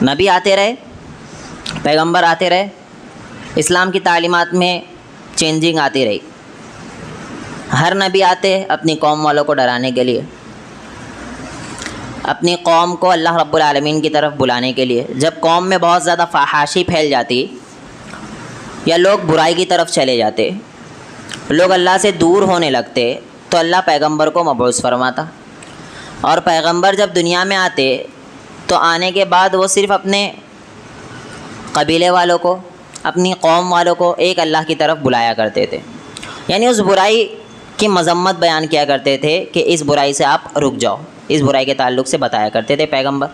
نبی آتے رہے، پیغمبر آتے رہے، اسلام کی تعلیمات میں چینجنگ آتی رہی۔ ہر نبی آتے اپنی قوم والوں کو ڈرانے کے لیے، اپنی قوم کو اللہ رب العالمین کی طرف بلانے کے لیے۔ جب قوم میں بہت زیادہ فحاشی پھیل جاتی یا لوگ برائی کی طرف چلے جاتے، لوگ اللہ سے دور ہونے لگتے، تو اللہ پیغمبر کو مبعوث فرماتا، اور پیغمبر جب دنیا میں آتے تو آنے کے بعد وہ صرف اپنے قبیلے والوں کو، اپنی قوم والوں کو ایک اللہ کی طرف بلایا کرتے تھے، یعنی اس برائی کی مذمت بیان کیا کرتے تھے کہ اس برائی سے آپ رک جاؤ، اس برائی کے تعلق سے بتایا کرتے تھے پیغمبر۔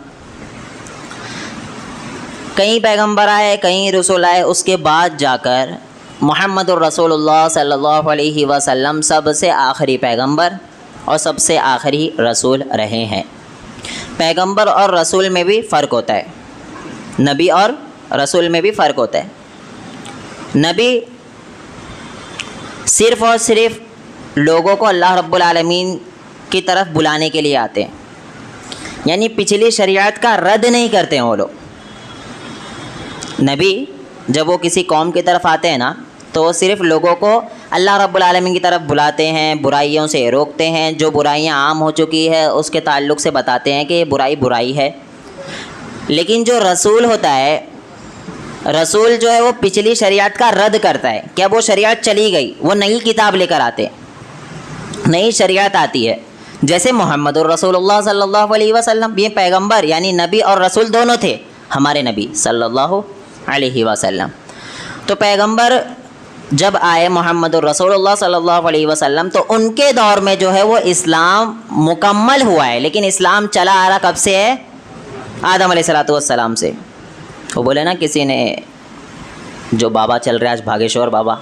کئی پیغمبر آئے، کئی رسول آئے، اس کے بعد جا کر محمد الرسول اللہ صلی اللہ علیہ وسلم سب سے آخری پیغمبر اور سب سے آخری رسول رہے ہیں۔ پیغمبر اور رسول میں بھی فرق ہوتا ہے، نبی اور رسول میں بھی فرق ہوتا ہے۔ نبی صرف اور صرف لوگوں کو اللہ رب العالمین کی طرف بلانے کے لیے آتے ہیں، یعنی پچھلی شریعت کا رد نہیں کرتے ہیں وہ لوگ۔ نبی جب وہ کسی قوم کی طرف آتے ہیں نا، تو وہ صرف لوگوں کو اللہ رب العالمین کی طرف بلاتے ہیں، برائیوں سے روکتے ہیں، جو برائیاں عام ہو چکی ہے اس کے تعلق سے بتاتے ہیں کہ یہ برائی برائی ہے۔ لیکن جو رسول ہوتا ہے، رسول جو ہے وہ پچھلی شریعت کا رد کرتا ہے کہ اب وہ شریعت چلی گئی، وہ نئی کتاب لے کر آتے، نئی شریعت آتی ہے۔ جیسے محمد الرسول اللہ صلی اللہ علیہ وسلم، یہ پیغمبر یعنی نبی اور رسول دونوں تھے، ہمارے نبی صلی اللہ علیہ وسلم۔ تو پیغمبر جب آئے محمد الرسول اللہ صلی اللہ علیہ وسلم، تو ان کے دور میں جو ہے وہ اسلام مکمل ہوا ہے، لیکن اسلام چلا آ رہا کب سے ہے؟ آدم علیہ السلام سے۔ وہ بولے نا، کسی نے جو بابا چل رہے آج بھاگیشور بابا،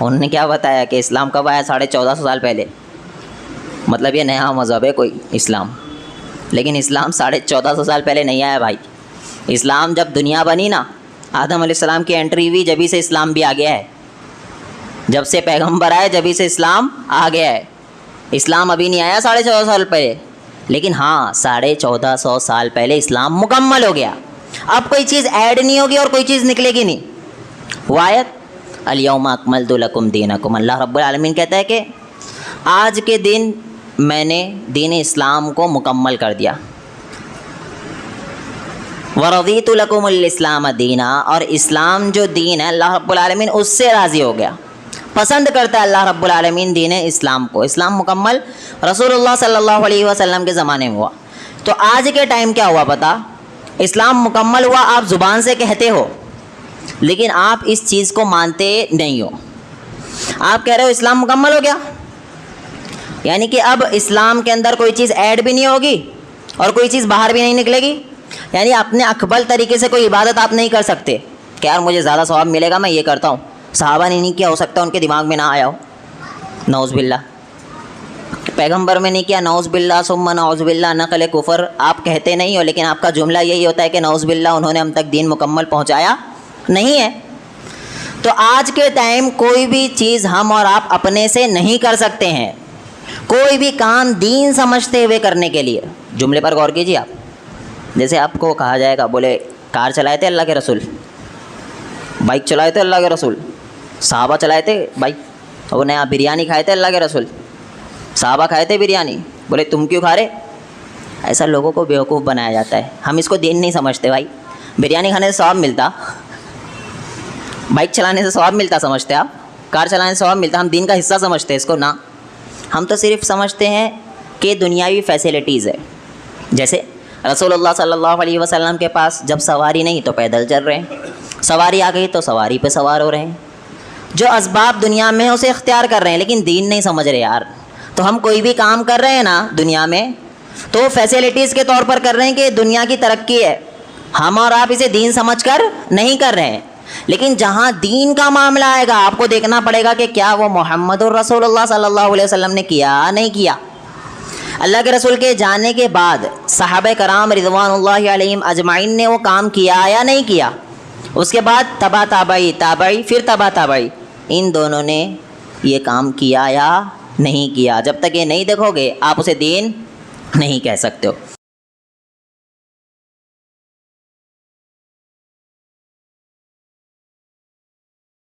انہوں نے کیا بتایا کہ اسلام کب آیا؟ 1450 سال پہلے۔ مطلب یہ نیا مذہب ہے کوئی اسلام، لیکن اسلام 1450 سال پہلے نہیں آیا بھائی۔ اسلام جب دنیا بنی نا، آدم علیہ السلام کی انٹری ہوئی، جبھی سے اسلام بھی آ گیا ہے، جب سے پیغمبر آئے جبھی سے اسلام آ گیا ہے۔ اسلام ابھی نہیں آیا 1450 سال پہلے، لیکن ہاں 1450 سال پہلے اسلام مکمل ہو گیا۔ اب کوئی چیز ایڈ نہیں ہوگی اور کوئی چیز نکلے گی نہیں۔ وہ آیت الیوم اکملت لکم دینکم، اللہ رب العالمین کہتا ہے کہ آج کے دن میں نے دین اسلام کو مکمل کر دیا۔ ورضیت لکم الاسلام دینا، اور اسلام جو دین ہے اللہ رب العالمین اس سے راضی ہو گیا، پسند کرتا ہے اللہ رب العالمین دین اسلام کو۔ اسلام مکمل رسول اللہ صلی اللہ علیہ وسلم کے زمانے میں ہوا۔ تو آج کے ٹائم کیا ہوا پتہ؟ اسلام مکمل ہوا، آپ زبان سے کہتے ہو لیکن آپ اس چیز کو مانتے نہیں ہو۔ آپ کہہ رہے ہو اسلام مکمل ہو گیا، یعنی کہ اب اسلام کے اندر کوئی چیز ایڈ بھی نہیں ہوگی اور کوئی چیز باہر بھی نہیں نکلے گی، یعنی اپنے اکمل طریقے سے کوئی عبادت آپ نہیں کر سکتے کہ یار مجھے زیادہ ثواب ملے گا میں یہ کرتا ہوں۔ صحابہ نے نہیں کیا، ہو سکتا ہے ان کے دماغ میں نہ آیا ہو، نعوذ باللہ۔ پیغمبر میں نہیں کیا، نعوذ باللہ ثم نعوذ باللہ، نقل کفر آپ کہتے نہیں ہو، لیکن آپ کا جملہ یہی ہوتا ہے کہ نعوذ باللہ انہوں نے ہم تک دین مکمل پہنچایا نہیں ہے۔ تو آج کے ٹائم کوئی بھی چیز ہم اور آپ اپنے سے نہیں کر سکتے ہیں، کوئی بھی کام دین سمجھتے ہوئے کرنے کے لیے۔ جملے پر غور کیجیے آپ، جیسے آپ کو کہا جائے گا، بولے کار چلائے تھے اللہ کے رسول، بائک چلائے تھے اللہ کے رسول، صحابہ چلائے تھے بائک، اور نیا بریانی کھائے تھے اللہ کے رسول، صحابہ کھائے تھے بریانی، بولے تم کیوں کھا رہے؟ ایسا لوگوں کو بیوقوف بنایا جاتا ہے، ہم اس کو دین نہیں سمجھتے بھائی۔ بریانی کھانے سے ثواب ملتا، بائک چلانے سے ثواب ملتا سمجھتے آپ؟ کار چلانے سے ثواب ملتا؟ ہم دین کا حصہ سمجھتے ہیں اس کو نا، ہم تو صرف سمجھتے ہیں کہ دنیاوی فیسلٹیز ہے۔ جیسے رسول اللہ صلی اللہ علیہ وسلم کے پاس جب سواری نہیں تو پیدل چل رہے ہیں، سواری آ گئی تو سواری پہ سوار ہو رہے ہیں، جو اسباب دنیا میں اسے اختیار کر رہے ہیں، لیکن دین نہیں سمجھ رہے یار۔ تو ہم کوئی بھی کام کر رہے ہیں نا دنیا میں، تو فیسلٹیز کے طور پر کر رہے ہیں کہ دنیا کی ترقی ہے، ہم اور آپ اسے دین سمجھ کر نہیں کر رہے ہیں۔ لیکن جہاں دین کا معاملہ آئے گا آپ کو دیکھنا پڑے گا کہ کیا وہ محمد الرسول اللہ صلی اللہ علیہ وسلم نے کیا نہیں کیا۔ اللہ کے رسول کے جانے کے بعد صحابہ کرام رضوان اللہ علیہم اجمعین نے وہ کام کیا یا نہیں کیا؟ اس کے بعد تبع تابعی، تابعی پھر تبع تابعی، ان دونوں نے یہ کام کیا یا نہیں کیا؟ جب تک یہ نہیں دیکھو گے آپ اسے دین نہیں کہہ سکتے ہو۔